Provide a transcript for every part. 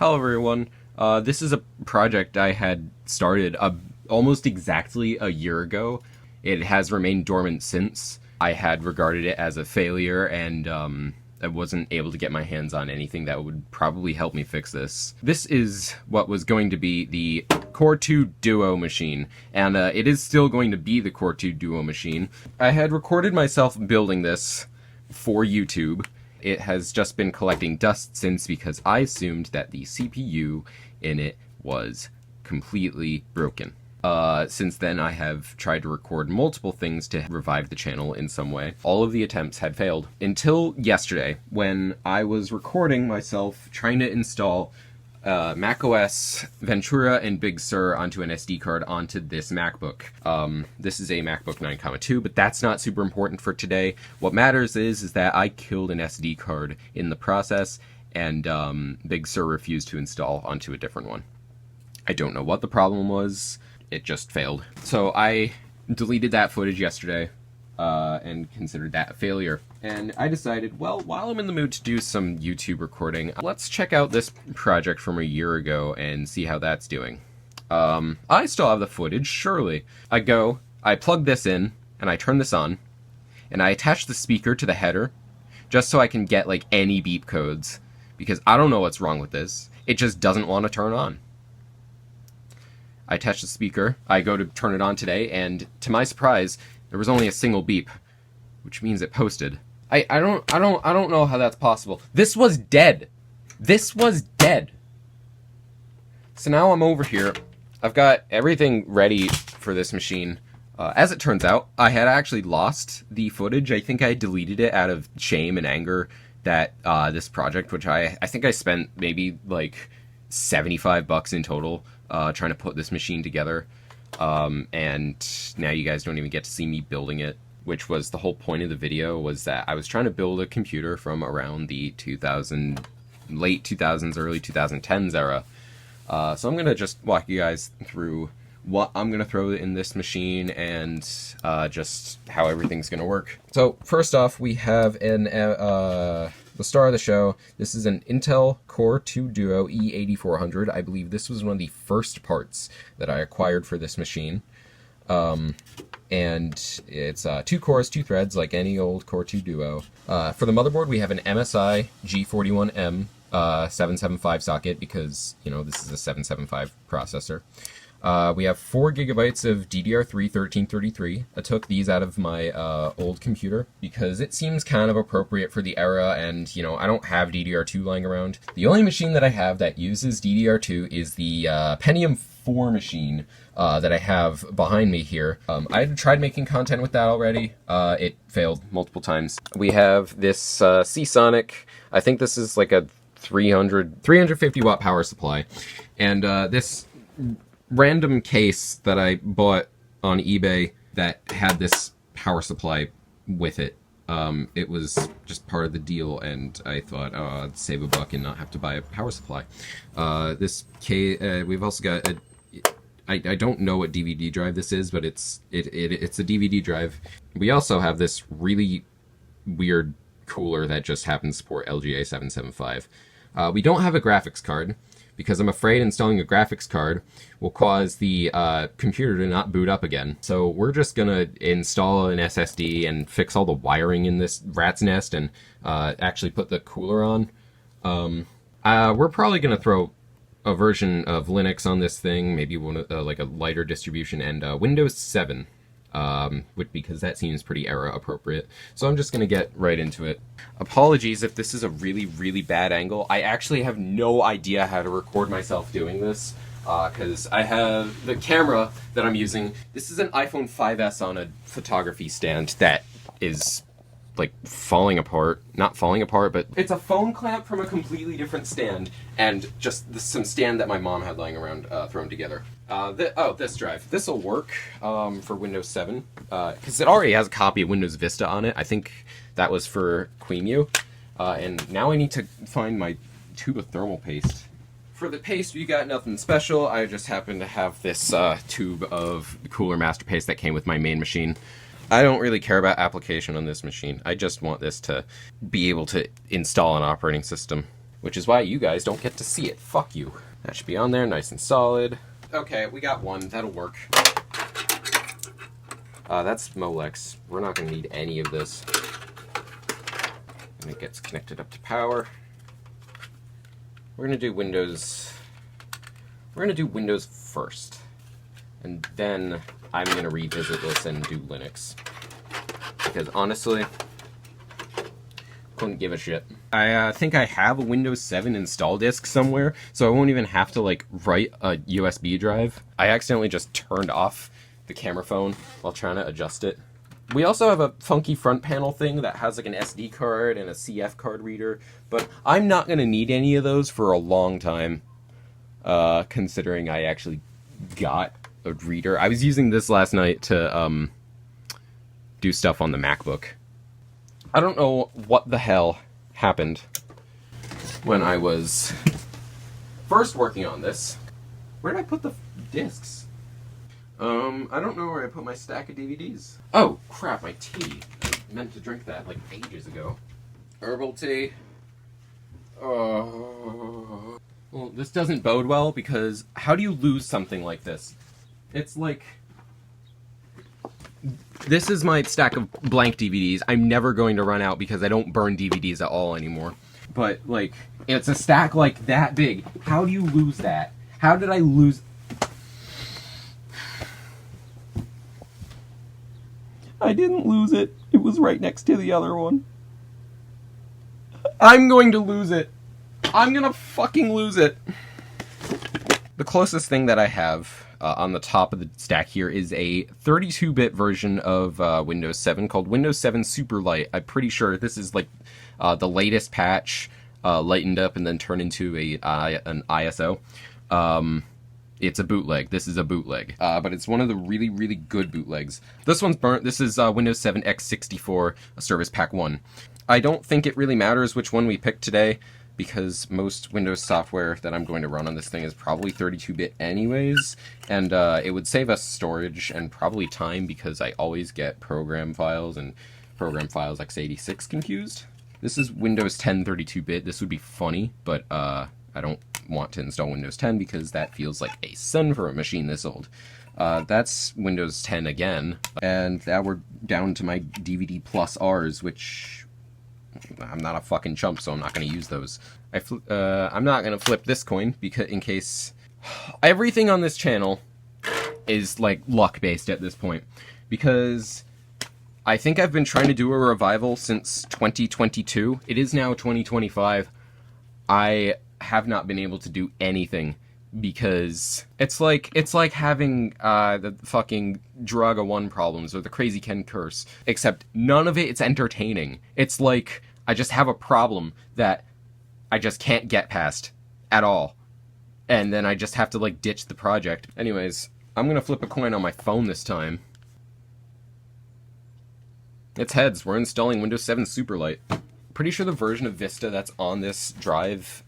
Hello everyone. This is a project I had started almost exactly a year ago. It has remained dormant since. I had regarded it as a failure and I wasn't able to get my hands on anything that would probably help me fix this. This is what was going to be the Core 2 Duo machine, and it is still going to be the Core 2 Duo machine. I had recorded myself building this for YouTube. It has just been collecting dust since because I assumed that the CPU in it was completely broken. Since then, I have tried to record multiple things to revive the channel in some way. All of the attempts had failed. Until yesterday, when I was recording myself trying to install macOS, Ventura, and Big Sur onto an SD card onto this MacBook. This is a MacBook 9,2, but that's not super important for today. What matters is that I killed an SD card in the process, and Big Sur refused to install onto a different one. I don't know what the problem was. It just failed. So I deleted that footage yesterday and considered that a failure. And I decided, well, while I'm in the mood to do some YouTube recording, let's check out this project from a year ago and see how that's doing. I still have the footage, surely. I plug this in, and I turn this on, and I attach the speaker to the header, just so I can get, like, any beep codes, because I don't know what's wrong with this. It just doesn't want to turn on. I attach the speaker, I go to turn it on today, and to my surprise, there was only a single beep, which means it posted. I don't know how that's possible. This was dead. This was dead. So now I'm over here. I've got everything ready for this machine. As it turns out, I had actually lost the footage. I think I deleted it out of shame and anger that this project, which I think I spent maybe like $75 in total trying to put this machine together. And now you guys don't even get to see me building it, which was the whole point of the video, was that I was trying to build a computer from around the late 2000s, early 2010s era. So I'm going to just walk you guys through what I'm going to throw in this machine and just how everything's going to work. So first off, we have the star of the show. This is an Intel Core 2 Duo E8400. I believe this was one of the first parts that I acquired for this machine. And it's 2 cores, 2 threads, like any old Core 2 Duo. For the motherboard, we have an MSI G41M 775 socket because, you know, this is a 775 processor. We have 4 gigabytes of DDR3 1333. I took these out of my old computer because it seems kind of appropriate for the era, and, you know, I don't have DDR2 lying around. The only machine that I have that uses DDR2 is the Pentium 4 machine that I have behind me here. I tried making content with that already. It failed multiple times. We have this Seasonic. I think this is like a 350 watt power supply, and this random case that I bought on eBay that had this power supply with it. It was just part of the deal, and I thought, oh, I'd save a buck and not have to buy a power supply. This case, we've also got a, I don't know what DVD drive this is, but it's a DVD drive. We also have this really weird cooler that just happens to support LGA 775. We don't have a graphics card, because I'm afraid installing a graphics card will cause the computer to not boot up again. So we're just gonna install an SSD and fix all the wiring in this rat's nest and actually put the cooler on. We're probably gonna throw a version of Linux on this thing, maybe one like a lighter distribution, and Windows 7. Because that seems pretty era appropriate. So I'm just gonna get right into it. Apologies if this is a really, really bad angle. I actually have no idea how to record myself doing this, because I have the camera that I'm using. This is an iPhone 5S on a photography stand that is like falling apart. Not falling apart, but it's a phone clamp from a completely different stand, and just some stand that my mom had lying around thrown together. This drive. This will work for Windows 7, because it already has a copy of Windows Vista on it. I think that was for QEMU. And now I need to find my tube of thermal paste. For the paste, we got nothing special. I just happen to have this tube of Cooler Master Paste that came with my main machine. I don't really care about application on this machine. I just want this to be able to install an operating system. which is why you guys don't get to see it. Fuck you. That should be on there, nice and solid. Okay, we got one. That'll work. That's Molex. We're not going to need any of this. And it gets connected up to power. We're going to do Windows... We're going to do Windows first. And then I'm going to revisit this and do Linux. Because honestly, couldn't give a shit. I think I have a Windows 7 install disk somewhere, so I won't even have to like write a USB drive. I accidentally just turned off the camera phone while trying to adjust it. We also have a funky front panel thing that has like an SD card and a CF card reader, but I'm not going to need any of those for a long time, considering I actually got a reader. I was using this last night to do stuff on the MacBook. I don't know what the hell happened when I was first working on this. Where did I put the discs? I don't know where I put my stack of DVDs. Oh, crap, my tea. I meant to drink that like ages ago. Herbal tea. Oh. Well, this doesn't bode well because how do you lose something like this? It's like... This is my stack of blank DVDs. I'm never going to run out because I don't burn DVDs at all anymore. But, like, it's a stack like that big. How do you lose that? How did I lose... I didn't lose it. It was right next to the other one. I'm going to lose it. I'm gonna fucking lose it. The closest thing that I have on the top of the stack here is a 32-bit version of Windows 7 called Windows 7 Superlight. I'm pretty sure this is like the latest patch, lightened up and then turned into an ISO. It's a bootleg. This is a bootleg, but it's one of the really, really good bootlegs. This one's burnt. This is Windows 7 x64 Service Pack 1. I don't think it really matters which one we pick today, because most Windows software that I'm going to run on this thing is probably 32-bit anyways, and it would save us storage and probably time because I always get program files and program files x86 confused. This is Windows 10 32-bit. This would be funny, but I don't want to install Windows 10 because that feels like a sin for a machine this old. That's Windows 10 again, and now we're down to my DVD plus R's, which I'm not a fucking chump, so I'm not going to use those. I'm not going to flip this coin because in case everything on this channel is like luck based at this point, because I think I've been trying to do a revival since 2022. It is now 2025. I have not been able to do anything because it's like having the fucking Draga 1 problems or the Crazy Ken curse, except none of it's entertaining. It's like I just have a problem that I just can't get past at all, and then I just have to like ditch the project. Anyways, I'm gonna flip a coin on my phone this time. It's heads. We're installing Windows 7 Superlight. Pretty sure the version of Vista that's on this drive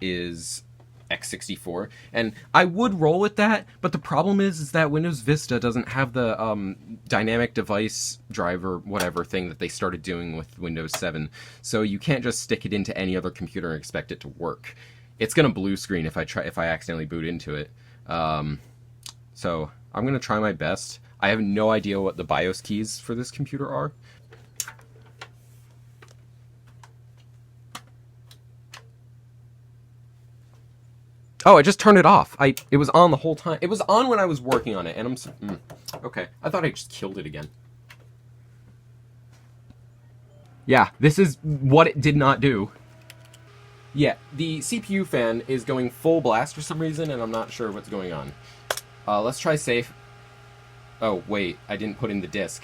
is x64, and I would roll with that, but the problem is that Windows Vista doesn't have the dynamic device driver whatever thing that they started doing with Windows 7, so you can't just stick it into any other computer and expect it to work. It's gonna blue screen if I accidentally boot into it. So I'm gonna try my best. I have no idea what the BIOS keys for this computer are. Oh, I just turned it off. It was on the whole time. It was on when I was working on it, and okay. I thought I just killed it again. Yeah, this is what it did not do. Yeah, the CPU fan is going full blast for some reason, and I'm not sure what's going on. Let's try safe. Oh, wait, I didn't put in the disk.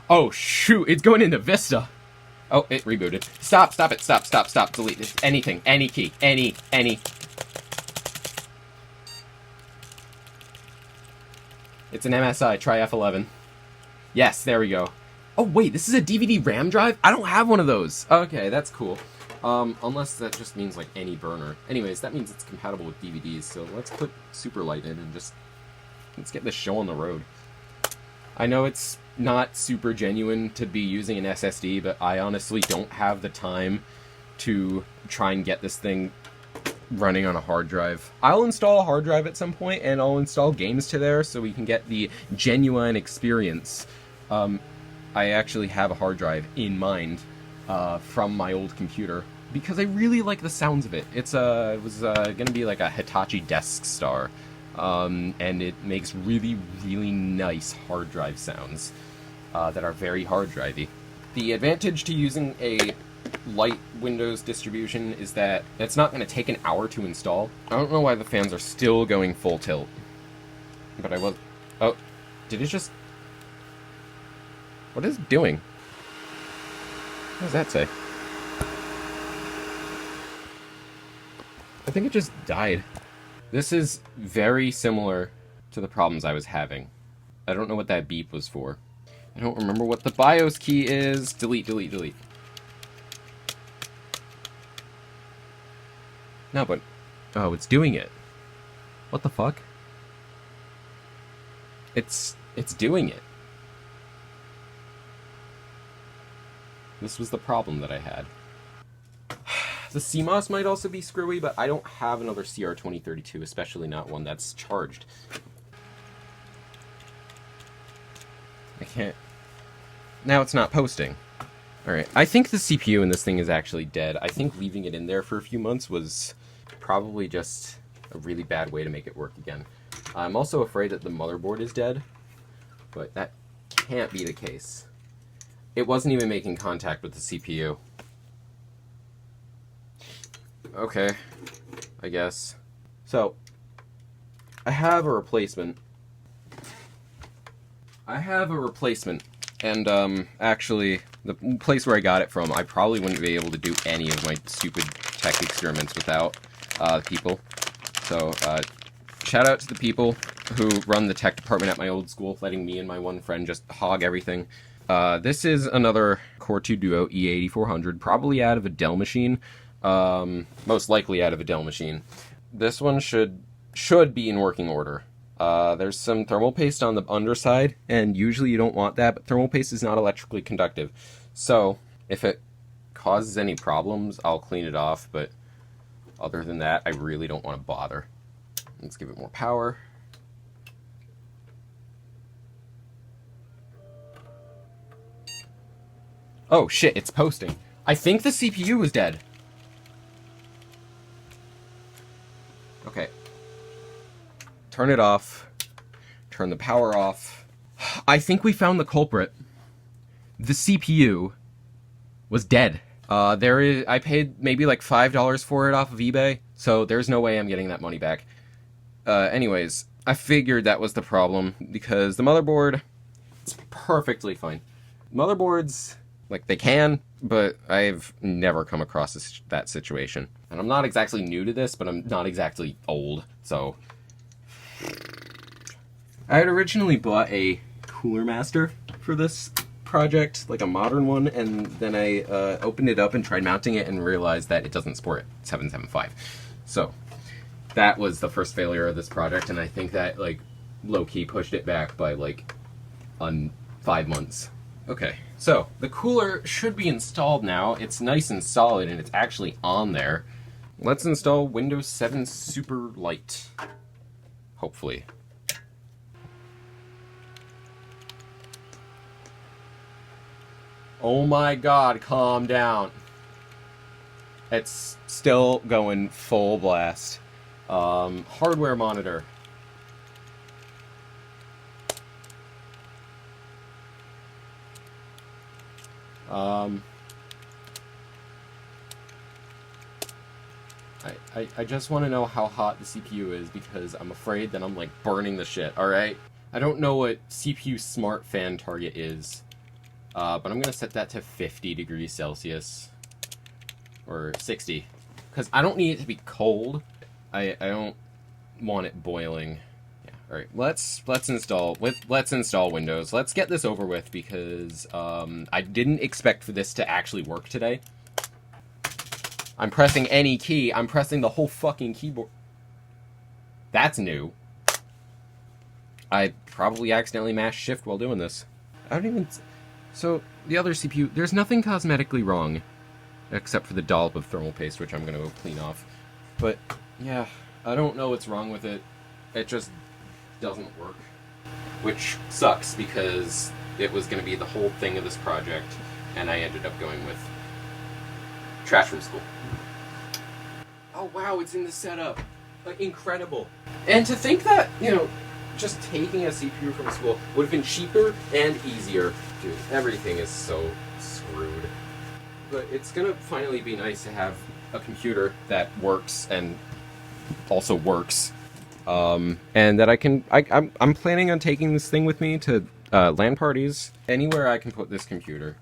Oh, shoot, it's going into Vista. Oh, it rebooted. Stop it, stop, delete this. Anything, any key, any. It's an MSI, try F11. Yes, there we go. Oh wait, this is a DVD RAM drive? I don't have one of those. Okay, that's cool. Unless that just means like any burner. Anyways, that means it's compatible with DVDs, so let's put Superlight in and let's get this show on the road. I know it's not super genuine to be using an SSD, but I honestly don't have the time to try and get this thing running on a hard drive. I'll install a hard drive at some point, and I'll install games to there so we can get the genuine experience. I actually have a hard drive in mind from my old computer because I really like the sounds of it. It was going to be like a Hitachi Desk Star, and it makes really, really nice hard drive sounds that are very hard drivey. The advantage to using a light Windows distribution is that it's not going to take an hour to install. I don't know why the fans are still going full tilt, but I was... Oh, did it just... What is it doing? What does that say? I think it just died. This is very similar to the problems I was having. I don't know what that beep was for. I don't remember what the BIOS key is. Delete, delete, delete. No, but... Oh, it's doing it. What the fuck? It's doing it. This was the problem that I had. The CMOS might also be screwy, but I don't have another CR2032, especially not one that's charged. I can't... Now it's not posting. Alright, I think the CPU in this thing is actually dead. I think leaving it in there for a few months was probably just a really bad way to make it work again. I'm also afraid that the motherboard is dead, but that can't be the case. It wasn't even making contact with the CPU. Okay, I guess. So, I have a replacement. And actually, the place where I got it from, I probably wouldn't be able to do any of my stupid tech experiments without people. So, shout out to the people who run the tech department at my old school, letting me and my one friend just hog everything. This is another Core 2 Duo E8400, probably out of a Dell machine. Most likely out of a Dell machine. This one should be in working order. There's some thermal paste on the underside, and usually you don't want that, but thermal paste is not electrically conductive. So, if it causes any problems, I'll clean it off, but other than that, I really don't want to bother. Let's give it more power. Oh shit, it's posting. I think the CPU is dead. Okay. Turn it off. Turn the power off. I think we found the culprit. The CPU was dead. I paid maybe like $5 for it off of eBay, so there's no way I'm getting that money back. Anyways, I figured that was the problem, because the motherboard, it's perfectly fine. Motherboards, like, they can, but I've never come across that situation. And I'm not exactly new to this, but I'm not exactly old, so... I had originally bought a Cooler Master for this project, like a modern one, and then I opened it up and tried mounting it and realized that it doesn't support 775. So, that was the first failure of this project, and I think that, like, low-key pushed it back by, like, 5 months. Okay, so the cooler should be installed now. It's nice and solid, and it's actually on there. Let's install Windows 7 Super Light. Hopefully. Oh my god, calm down. It's still going full blast. Hardware monitor. I just want to know how hot the CPU is, because I'm afraid that I'm, like, burning the shit, alright? I don't know what CPU smart fan target is, but I'm gonna set that to 50 degrees Celsius, or 60, because I don't need it to be cold. I don't want it boiling. Yeah, alright, let's install Windows. Let's get this over with, because I didn't expect for this to actually work today. I'm pressing any key. I'm pressing the whole fucking keyboard. That's new. I probably accidentally mashed shift while doing this. I don't even... So, the other CPU... There's nothing cosmetically wrong except for the dollop of thermal paste, which I'm going to go clean off. But yeah, I don't know what's wrong with it. It just doesn't work, which sucks because it was going to be the whole thing of this project, and I ended up going with trash from school. Oh wow, it's in the setup. Like, incredible. And to think that, you know, just taking a CPU from school would have been cheaper and easier. Dude, everything is so screwed. But it's gonna finally be nice to have a computer that works and also works. And that I'm planning on taking this thing with me to LAN parties. Anywhere I can put this computer.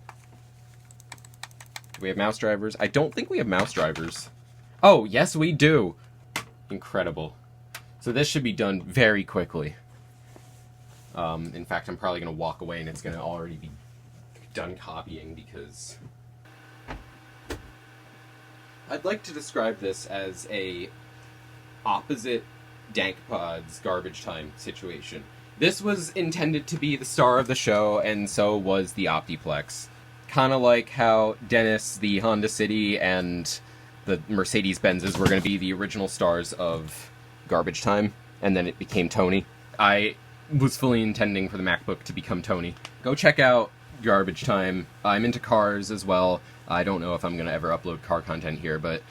Do we have mouse drivers? I don't think we have mouse drivers. Oh, yes we do! Incredible. So this should be done very quickly. In fact, I'm probably going to walk away and it's going to already be done copying because... I'd like to describe this as a opposite DankPod's garbage time situation. This was intended to be the star of the show, and so was the Optiplex. Kind of like how Dennis, the Honda City, and the Mercedes-Benzes were going to be the original stars of Garbage Time, and then it became Tony. I was fully intending for the MacBook to become Tony. Go check out Garbage Time. I'm into cars as well. I don't know if I'm going to ever upload car content here, but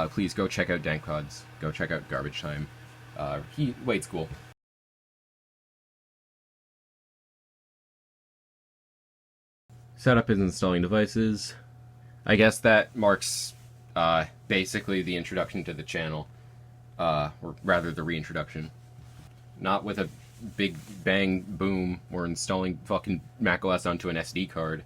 please go check out DankPods. Go check out Garbage Time. Wade's cool. Setup is installing devices. I guess that marks basically the introduction to the channel, or rather the reintroduction. Not with a big bang boom, we're installing fucking macOS onto an SD card.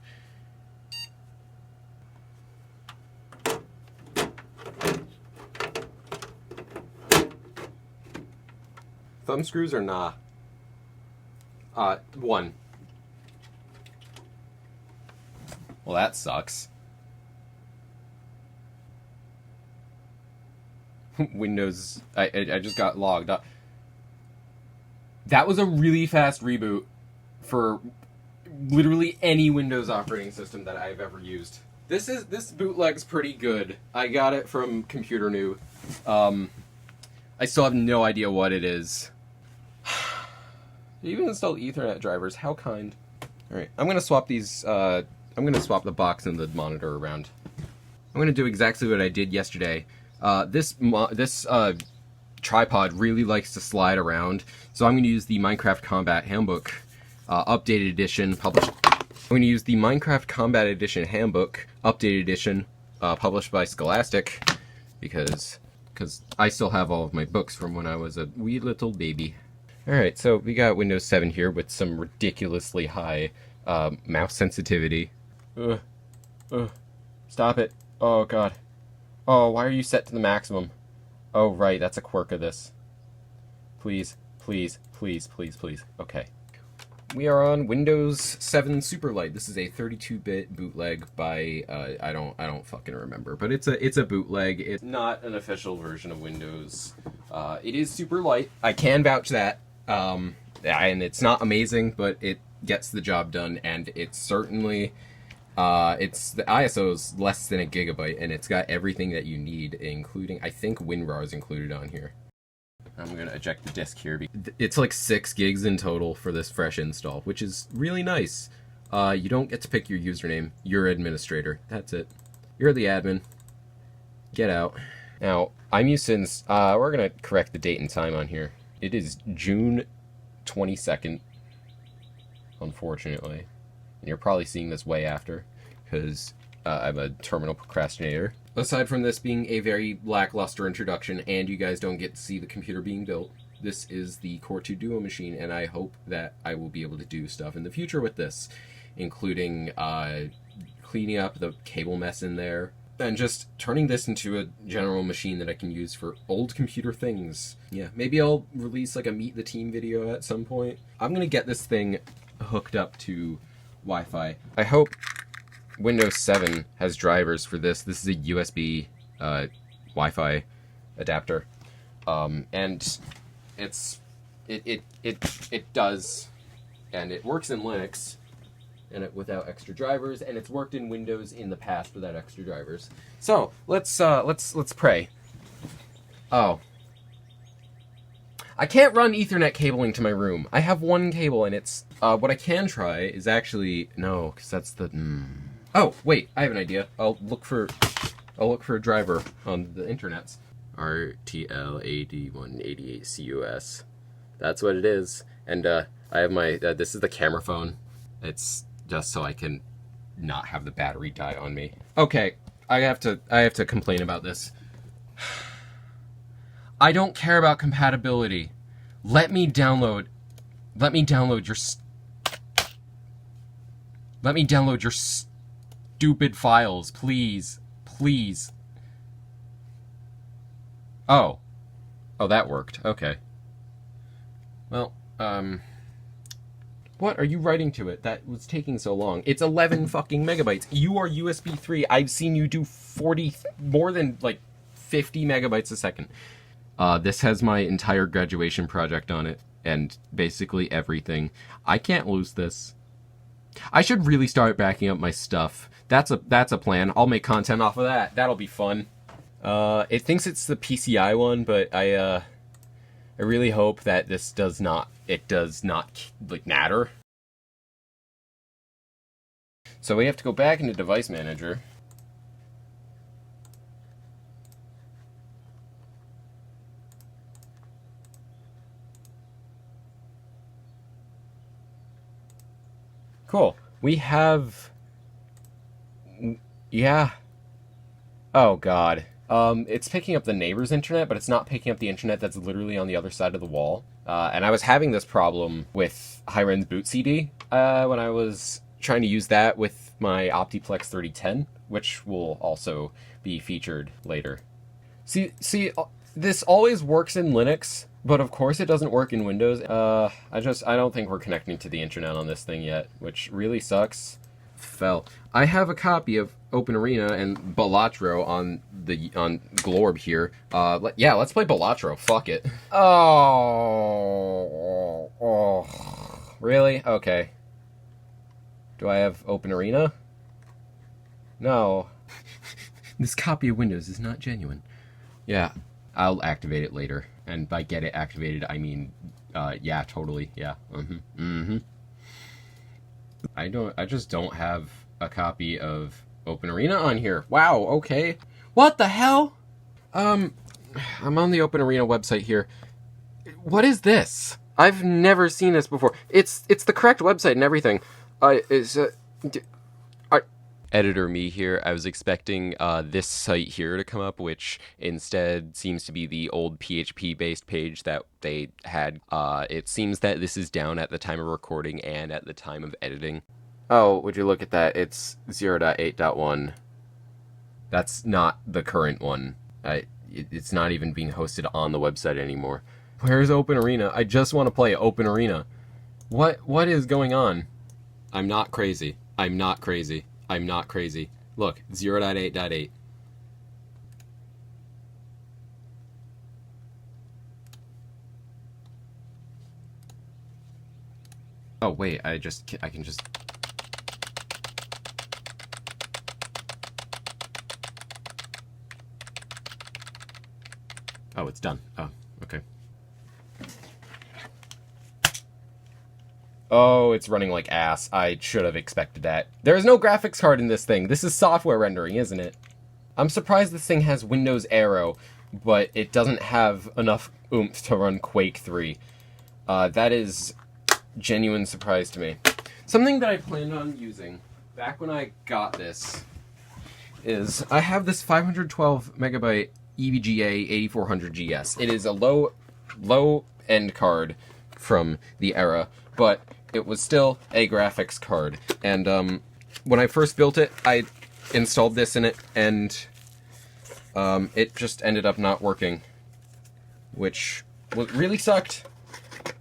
Thumb screws or nah? One. Well, that sucks. Windows... I just got logged up. That was a really fast reboot for literally any Windows operating system that I've ever used. This bootleg's pretty good. I got it from Computer New. I still have no idea what it is. You even install Ethernet drivers. How kind. Alright, I'm gonna swap these, I'm gonna swap the box and the monitor around. I'm gonna do exactly what I did yesterday. This tripod really likes to slide around, so I'm going to use the Minecraft Combat Handbook Updated Edition published. I'm going to use the Minecraft Combat Edition Handbook Updated Edition published by Scholastic because I still have all of my books from when I was a wee little baby. Alright, so we got Windows 7 here with some ridiculously high mouse sensitivity. Stop it. Oh god. Oh, why are you set to the maximum? Oh, right, that's a quirk of this. Please, please, please, please, please. Okay. We are on Windows 7 Superlight. This is a 32-bit bootleg by, I don't fucking remember, but it's a bootleg. It's not an official version of Windows. It is super light. I can vouch that. And it's not amazing, but it gets the job done, and it's certainly... the ISO is less than a gigabyte, and it's got everything that you need, including, I think WinRAR is included on here. I'm gonna eject the disk here. It's like 6 gigs in total for this fresh install, which is really nice. You don't get to pick your username. You're administrator. That's it. You're the admin. Get out. Now, I'm used to, we're gonna correct the date and time on here. It is June 22nd, unfortunately. And you're probably seeing this way after, because I'm a terminal procrastinator. Aside from this being a very lackluster introduction, and you guys don't get to see the computer being built, this is the Core 2 Duo machine, and I hope that I will be able to do stuff in the future with this, including cleaning up the cable mess in there, and just turning this into a general machine that I can use for old computer things. Yeah, maybe I'll release like a Meet the Team video at some point. I'm gonna get this thing hooked up to Wi-Fi. I hope Windows 7 has drivers for this. This is a USB Wi-Fi adapter, and it does, and it works in Linux. and without extra drivers, and it's worked in Windows in the past without extra drivers. So let's pray. Oh, I can't run Ethernet cabling to my room. I have one cable, and it's what I can try is actually no, because that's the. Oh wait, I have an idea. I'll look for a driver on the internets. RTL8188CUS. That's what it is. And I have my, this is the camera phone. It's just so I can not have the battery die on me. Okay, I have to complain about this. I don't care about compatibility. Let me download your stupid files, please. Please. Oh, that worked. Okay. Well, what are you writing to it? That was taking so long. It's 11 fucking megabytes. You are USB 3. I've seen you do more than like 50 megabytes a second. This has my entire graduation project on it, and basically everything. I can't lose this. I should really start backing up my stuff. That's a plan. I'll make content off of that. That'll be fun. It thinks it's the PCI one, but I really hope that this does not like natter. So we have to go back into Device Manager. Cool. We have... Yeah. Oh, God. It's picking up the neighbor's internet, but it's not picking up the internet that's literally on the other side of the wall. And I was having this problem with Hiren's boot CD when I was trying to use that with my Optiplex 3010, which will also be featured later. See, this always works in Linux, but of course it doesn't work in Windows. I don't think we're connecting to the internet on this thing yet, which really sucks. Fell. I have a copy of Open Arena and Balatro on Glorb here. Yeah, let's play Balatro. Fuck it. Oh, really? Okay. Do I have Open Arena? No. This copy of Windows is not genuine. Yeah, I'll activate it later. And by get it activated, I mean, yeah, totally. Yeah. I just don't have a copy of Open Arena on here. Wow, okay. What the hell? I'm on the Open Arena website here. What is this? I've never seen this before. It's the correct website and everything. Editor me here. I was expecting this site here to come up, which instead seems to be the old PHP-based page that they had. It seems that this is down at the time of recording and at the time of editing. Oh, would you look at that? It's 0.8.1. That's not the current one. It's not even being hosted on the website anymore. Where's Open Arena? I just want to play Open Arena. What is going on? I'm not crazy. I'm not crazy. I'm not crazy. Look, 0.8.8. Oh, wait, I can just... Oh, it's done. Oh, okay. Oh, it's running like ass. I should have expected that. There is no graphics card in this thing. This is software rendering, isn't it? I'm surprised this thing has Windows Aero, but it doesn't have enough oomph to run Quake 3. That is genuine surprise to me. Something that I planned on using back when I got this is I have this 512 megabyte EVGA 8400 GS. It is a low end card from the era, but it was still a graphics card. And when I first built it, I installed this in it, and it just ended up not working, which really sucked.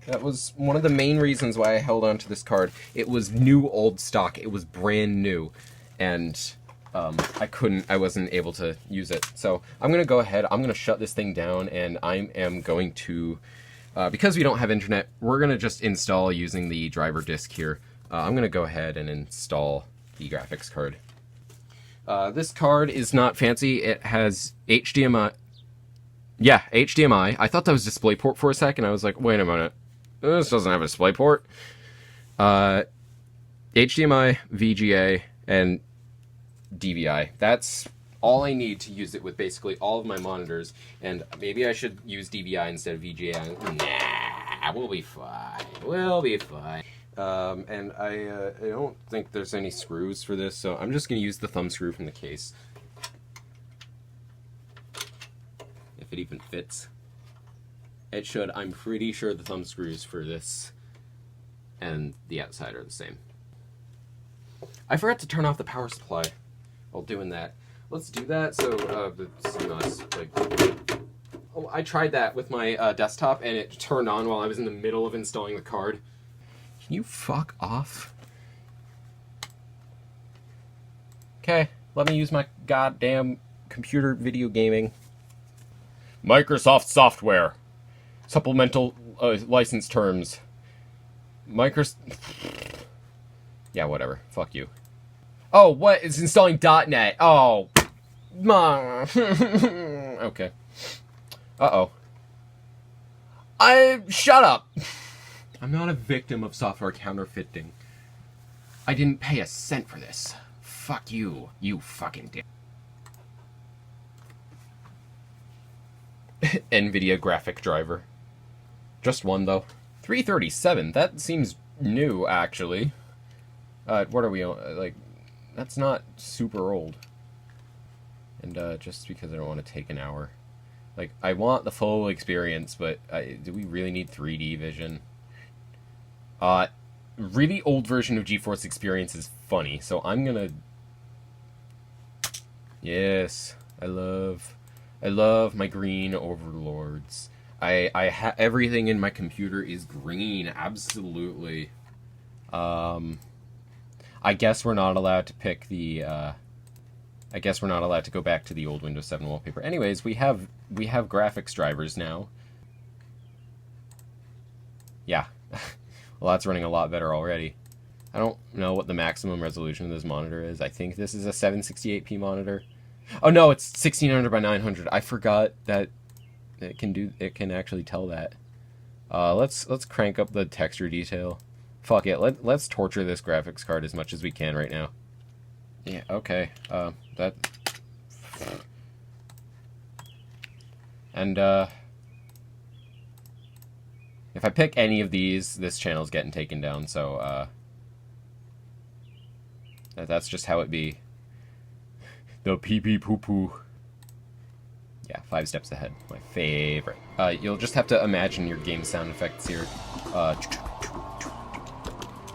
That was one of the main reasons why I held on to this card. It was new old stock. It was brand new, and I wasn't able to use it. So I'm going to go ahead, I'm going to shut this thing down, and I am going to, because we don't have internet, we're going to just install using the driver disk here. I'm gonna go ahead and install the graphics card. This card is not fancy. It has HDMI. Yeah, HDMI. I thought that was DisplayPort for a second. I was like, wait a minute. This doesn't have a DisplayPort. HDMI, VGA, and DVI. That's all I need to use it with basically all of my monitors. And maybe I should use DVI instead of VGA. Nah, we'll be fine. We'll be fine. And I don't think there's any screws for this, so I'm just going to use the thumb screw from the case. If it even fits. It should. I'm pretty sure the thumb screws for this and the outside are the same. I forgot to turn off the power supply while doing that. Let's do that so it's not like... Oh, I tried that with my desktop and it turned on while I was in the middle of installing the card. Can you fuck off? Okay, let me use my goddamn computer video gaming. Microsoft software. Supplemental license terms. Yeah, whatever. Fuck you. Oh, what? It's installing .NET. Oh. Okay. Uh-oh. Shut up! I'm not a victim of software counterfeiting. I didn't pay a cent for this. Fuck you, you fucking dick. NVIDIA graphic driver. Just one, though. 337, that seems new, actually. What are we on? Like, that's not super old. And, just because I don't want to take an hour. Like, I want the full experience, but do we really need 3D vision? Really old version of GeForce Experience is funny, so I'm gonna... Yes, I love my green overlords. Everything in my computer is green, absolutely. I guess we're not allowed to pick the, I guess we're not allowed to go back to the old Windows 7 wallpaper. Anyways, we have graphics drivers now. Yeah. Well, that's running a lot better already. I don't know what the maximum resolution of this monitor is. I think this is a 768p monitor. Oh no, it's 1600 by 900. I forgot that it can actually tell that. Let's crank up the texture detail. Fuck it. Let's torture this graphics card as much as we can right now. Yeah, okay. And if I pick any of these, this channel's getting taken down, so that's just how it be. The pee-pee poo-poo. Yeah, 5 steps ahead. My favorite. You'll just have to imagine your game sound effects here.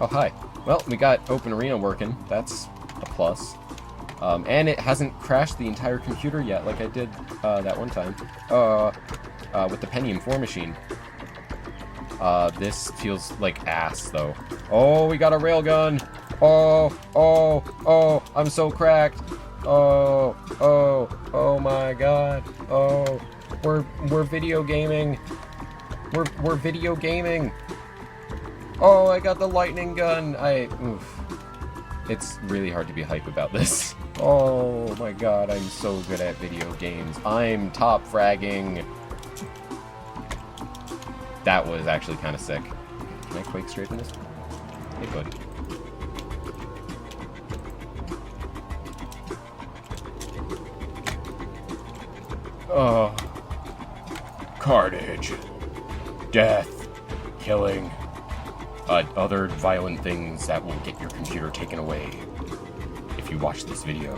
Oh, hi. Well, we got Open Arena working. That's a plus. And it hasn't crashed the entire computer yet, like I did that one time. With the Pentium 4 machine. This feels like ass, though. Oh, we got a railgun! Oh, I'm so cracked! Oh my god. Oh, we're video gaming. We're video gaming. Oh, I got the lightning gun. Oof. It's really hard to be hype about this. Oh my god, I'm so good at video games. I'm top fragging. That was actually kind of sick. Can I quake straight from this? Hey, buddy. Oh. Carnage. Death. Killing. Other violent things that will get your computer taken away if you watch this video.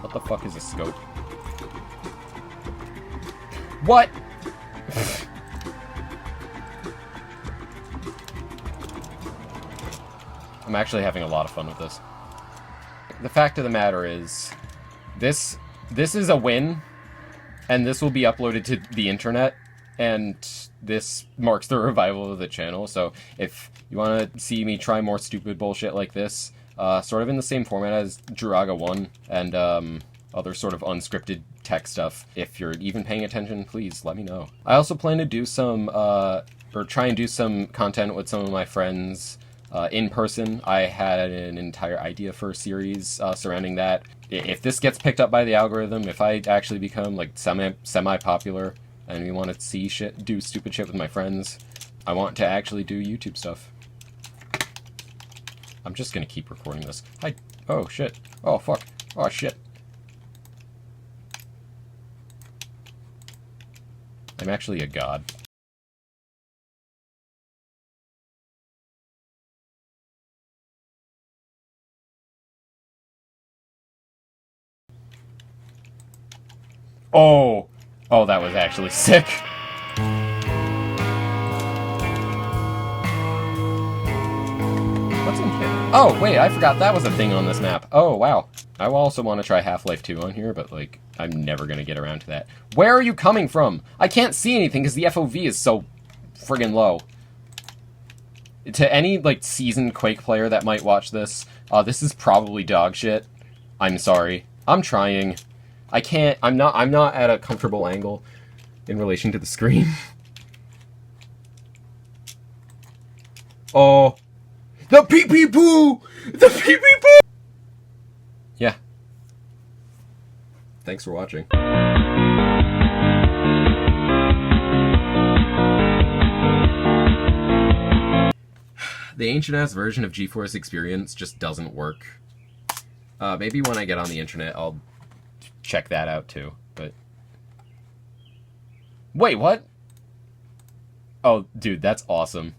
What the fuck is a scope? What? I'm actually having a lot of fun with this. The fact of the matter is, this is a win, and this will be uploaded to the internet, and this marks the revival of the channel. So if you want to see me try more stupid bullshit like this, sort of in the same format as Juraga 1 and other sort of unscripted tech stuff. If you're even paying attention, please let me know. I also plan to do some, or try and do some content with some of my friends in person. I had an entire idea for a series surrounding that. If this gets picked up by the algorithm, if I actually become like semi-popular and we want to see shit, do stupid shit with my friends, I want to actually do YouTube stuff. I'm just gonna keep recording this. Oh shit. Oh fuck. Oh shit. I'm actually a god. Oh! Oh, that was actually sick. What's in here? Oh, wait, I forgot that was a thing on this map. Oh, wow. I also want to try Half-Life 2 on here, but, like, I'm never gonna get around to that. Where are you coming from? I can't see anything because the FOV is so friggin' low. To any, like, seasoned Quake player that might watch this, this is probably dog shit. I'm sorry. I'm trying. I can't, I'm not at a comfortable angle in relation to the screen. Oh. The pee-pee poo! The pee-pee poo! Yeah. Thanks for watching. The ancient-ass version of GeForce Experience just doesn't work. Maybe when I get on the internet, I'll check that out too, but... Wait, what? Oh, dude, that's awesome.